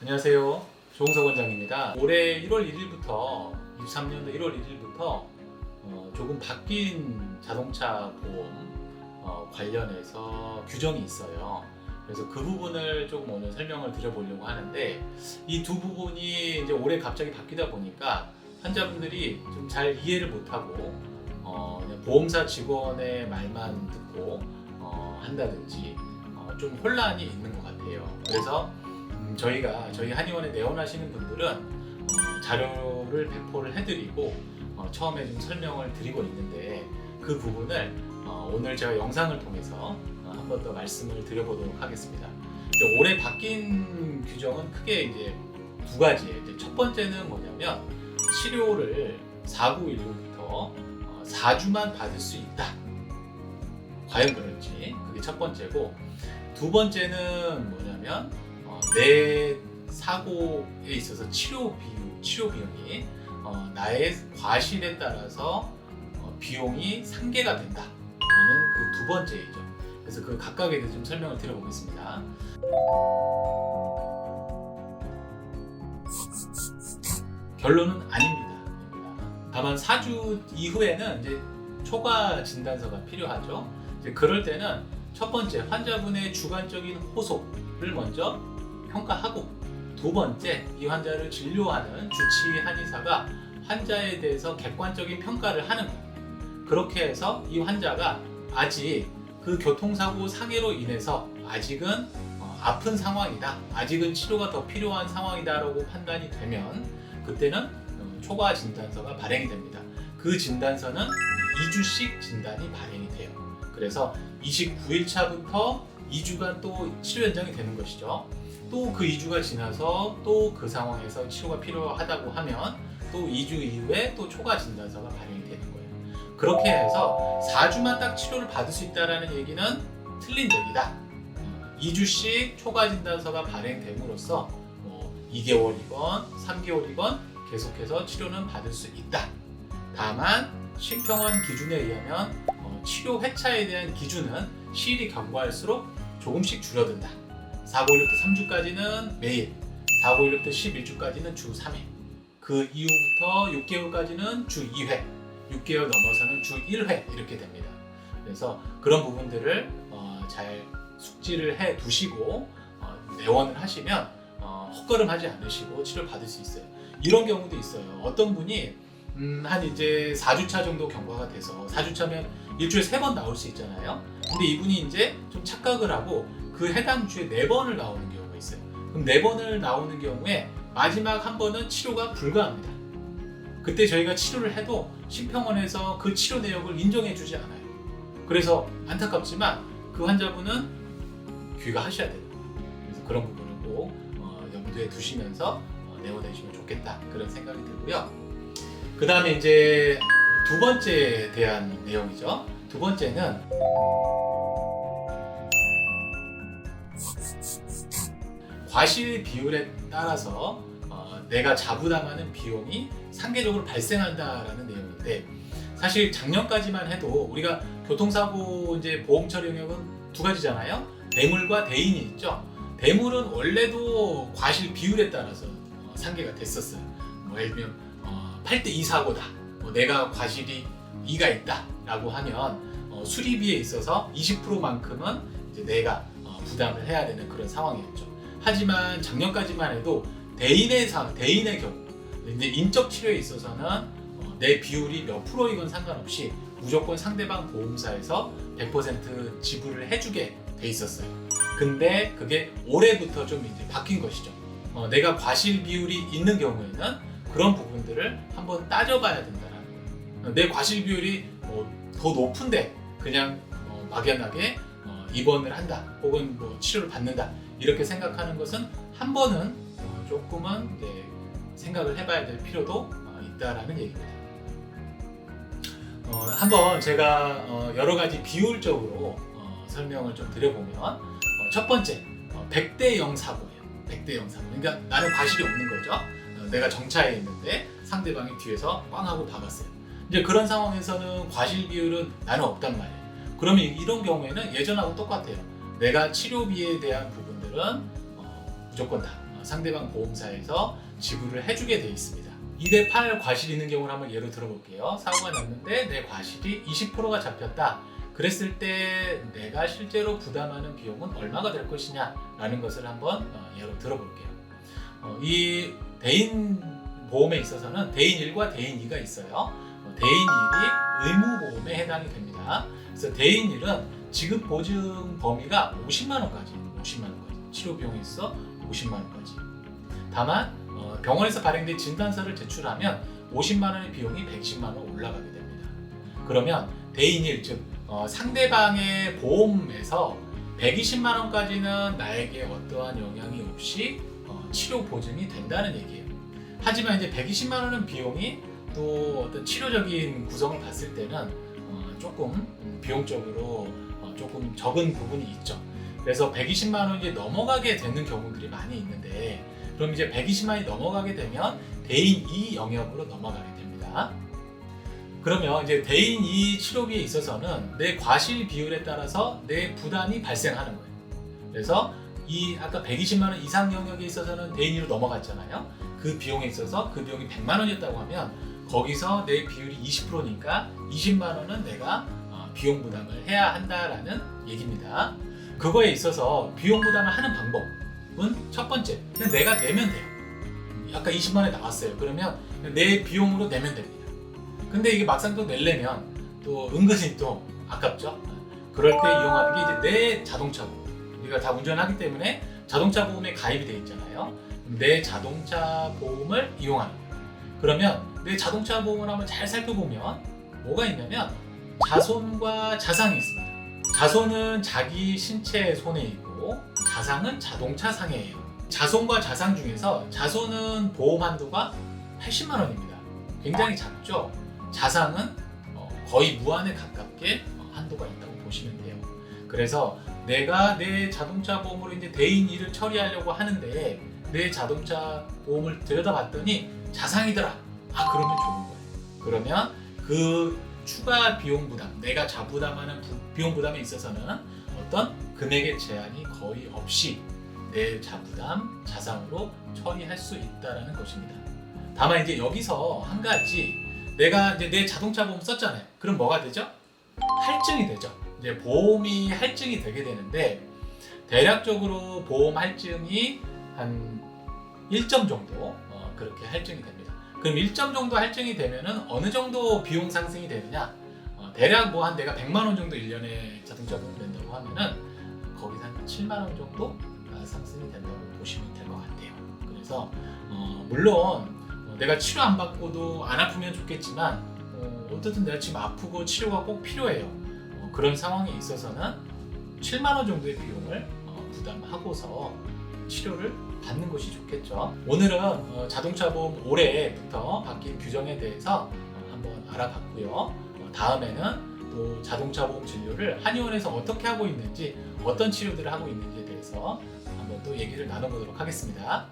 안녕하세요. 조홍석 원장입니다. 올해 1월 1일부터 23년도 1월 1일부터 조금 바뀐 자동차 보험 관련해서 규정이 있어요. 그래서 그 부분을 조금 오늘 설명을 드려보려고 하는데, 이 두 부분이 이제 올해 갑자기 바뀌다 보니까 환자분들이 좀 잘 이해를 못하고 그냥 보험사 직원의 말만 듣고 한다든지 좀 혼란이 있는 것 같아요. 그래서 저희 한의원에 내원하시는 분들은 자료를 배포를 해드리고 처음에 좀 설명을 드리고 있는데, 그 부분을 오늘 제가 영상을 통해서 한 번 더 말씀을 드려보도록 하겠습니다. 올해 바뀐 규정은 크게 이제 두 가지예요. 이제 첫 번째는 뭐냐면, 치료를 4919부터 4주만 받을 수 있다. 과연 그럴지, 그게 첫 번째고, 두 번째는 뭐냐면 내 사고에 있어서 치료 비용이 나의 과실에 따라서 비용이 상계가 된다는 그 두 번째이죠. 그래서 그 각각에 대해서 좀 설명을 드려보겠습니다. 결론은 아닙니다. 다만 4주 이후에는 이제 초과 진단서가 필요하죠. 이제 그럴 때는 첫 번째, 환자분의 주관적인 호소를 먼저 평가하고, 두 번째, 이 환자를 진료하는 주치의 한의사가 환자에 대해서 객관적인 평가를 하는 거예요. 그렇게 해서 이 환자가 아직 그 교통사고 상해로 인해서 아직은 아픈 상황이다, 아직은 치료가 더 필요한 상황이다 라고 판단이 되면, 그때는 초과 진단서가 발행이 됩니다. 그 진단서는 2주씩 진단이 발행이 돼요. 그래서 29일차부터 2주간 또 치료 연장이 되는 것이죠. 또 그 2주가 지나서 또 그 상황에서 치료가 필요하다고 하면 또 2주 이후에 또 초과 진단서가 발행이 되는 거예요. 그렇게 해서 4주만 딱 치료를 받을 수 있다는 얘기는 틀린 얘기다. 2주씩 초과 진단서가 발행됨으로써 2개월이건 3개월이건 계속해서 치료는 받을 수 있다. 다만 심평원 기준에 의하면 치료 회차에 대한 기준은 시일이 경과할수록 조금씩 줄어든다. 49일부터 3주까지는 매일, 49일부터 11주까지는 주 3회, 그 이후부터 6개월까지는 주 2회, 6개월 넘어서는 주 1회 이렇게 됩니다. 그래서 그런 부분들을 잘 숙지를 해 두시고 내원을 하시면 헛걸음하지 않으시고 치료를 받을 수 있어요. 이런 경우도 있어요. 어떤 분이 한 이제 4주차 정도 경과가 돼서, 4주차면 일주일에 3번 나올 수 있잖아요. 근데 이분이 이제 좀 착각을 하고 그 해당 주에 4번을 나오는 경우가 있어요. 그럼 4번을 나오는 경우에 마지막 한 번은 치료가 불가합니다. 그때 저희가 치료를 해도 심평원에서 그 치료 내역을 인정해 주지 않아요. 그래서 안타깝지만 그 환자분은 귀가하셔야 돼요. 그래서 그런 부분을 꼭 염두에 두시면서 내원해 주시면 좋겠다, 그런 생각이 들고요. 그 다음에 이제 두 번째에 대한 내용이죠. 두 번째는 과실 비율에 따라서 내가 자부담하는 비용이 상계적으로 발생한다라는 내용인데, 사실 작년까지만 해도 우리가 교통사고 이제 보험 처리 영역은 두 가지잖아요. 대물과 대인이 있죠. 대물은 원래도 과실 비율에 따라서 상계가 됐었어요. 예를 들면 8대2 사고다, 내가 과실이 2가 있다 라고 하면 수리비에 있어서 20%만큼은 이제 내가 부담을 해야 되는 그런 상황이었죠. 하지만 작년까지만 해도 대인의 경우, 이제 인적 치료에 있어서는 내 비율이 몇 프로이건 상관없이 무조건 상대방 보험사에서 100% 지불을 해주게 돼 있었어요. 근데 그게 올해부터 좀 이제 바뀐 것이죠. 내가 과실 비율이 있는 경우에는 그런 부분들을 한번 따져봐야 된다는 거예요. 내 과실 비율이 더 높은데 그냥 막연하게 입원을 한다, 혹은 치료를 받는다, 이렇게 생각하는 것은 한 번은 조금은 이제 생각을 해봐야 될 필요도 있다라는 얘기입니다. 한번 제가 여러 가지 비율적으로 설명을 좀 드려보면, 첫 번째, 100대 0 사고예요. 100대 0 사고. 그러니까 나는 과실이 없는 거죠. 내가 정차해 있는데 상대방이 뒤에서 꽝 하고 박았어요. 이제 그런 상황에서는 과실 비율은 나는 없단 말이에요. 그러면 이런 경우에는 예전하고 똑같아요. 내가 치료비에 대한 부분들은 무조건 다 상대방 보험사에서 지불을 해주게 되어 있습니다. 2대8 과실이 있는 경우를 한번 예로 들어볼게요. 사고가 났는데 내 과실이 20%가 잡혔다. 그랬을 때 내가 실제로 부담하는 비용은 얼마가 될 것이냐 라는 것을 한번 예로 들어볼게요. 이 대인 보험에 있어서는 대인 1과 대인 2가 있어요. 대인 1이 의무보험에 해당이 됩니다. 그래서 대인 1은 지급 보증 범위가 50만 원까지 치료 비용이 있어 50만 원까지. 다만 병원에서 발행된 진단서를 제출하면 50만 원의 비용이 120만 원 올라가게 됩니다. 그러면 대인 1, 즉 상대방의 보험에서 120만 원까지는 나에게 어떠한 영향이 없이 치료 보증이 된다는 얘기예요. 하지만 이제 120만 원은 비용이 또 어떤 치료적인 구성을 봤을 때는 조금 비용적으로 조금 적은 부분이 있죠. 그래서 120만 원이 넘어가게 되는 경우들이 많이 있는데, 그럼 이제 120만 원이 넘어가게 되면 대인 2 영역으로 넘어가게 됩니다. 그러면 이제 대인 2 치료비에 있어서는 내 과실 비율에 따라서 내 부담이 발생하는 거예요. 그래서 이 아까 120만 원 이상 영역에 있어서는 대인 2로 넘어갔잖아요. 그 비용에 있어서 그 비용이 100만 원이었다고 하면 거기서 내 비율이 20%니까 20만 원은 내가 비용 부담을 해야 한다라는 얘기입니다. 그거에 있어서 비용 부담을 하는 방법은 첫 번째, 그냥 내가 내면 돼요. 아까 20만 원이 나왔어요. 그러면 내 비용으로 내면 됩니다. 근데 이게 막상 또 내려면 또 은근히 또 아깝죠. 그럴 때 이용하는 게 이제 내 자동차 보험. 우리가 다 운전하기 때문에 자동차 보험에 가입이 되어 있잖아요. 내 자동차 보험을 이용하는 거예요. 그러면 내 자동차 보험을 한번 잘 살펴보면 뭐가 있냐면 자손과 자상이 있습니다. 자손은 자기 신체 손해 있고 자상은 자동차 상해예요. 자손과 자상 중에서 자손은 보험 한도가 80만 원입니다. 굉장히 작죠. 자상은 거의 무한에 가깝게 한도가 있다고 보시면 돼요. 그래서 내가 내 자동차 보험으로 이제 대인 2를 처리하려고 하는데 내 자동차 보험을 들여다봤더니 자상이더라. 그러면 좋은 거예요. 그러면 그 추가 비용 부담, 내가 자부담하는 비용 부담에 있어서는 어떤 금액의 제한이 거의 없이 내 자부담, 자상으로 처리할 수 있다는 것입니다. 다만 이제 여기서 한 가지, 내가 이제 내 자동차 보험 썼잖아요. 그럼 뭐가 되죠? 할증이 되죠. 이제 보험이 할증이 되게 되는데 대략적으로 보험 할증이 한 1점 정도 그렇게 할증이 됩니다. 그럼 1점 정도 할증이 되면은 어느 정도 비용 상승이 되느냐? 대략 뭐 한 내가 100만 원 정도 1년에 자동차 보험 된다고 하면은 거기서 한 7만 원 정도 상승이 된다고 보시면 될 것 같아요. 그래서 물론 내가 치료 안 받고도 안 아프면 좋겠지만 어쨌든 내가 지금 아프고 치료가 꼭 필요해요. 그런 상황에 있어서는 7만 원 정도의 비용을 부담하고서 치료를 받는 것이 좋겠죠. 오늘은 자동차 보험 올해부터 바뀐 규정에 대해서 한번 알아봤고요. 다음에는 또 자동차 보험 진료를 한의원에서 어떻게 하고 있는지, 어떤 치료들을 하고 있는지에 대해서 한번 또 얘기를 나눠보도록 하겠습니다.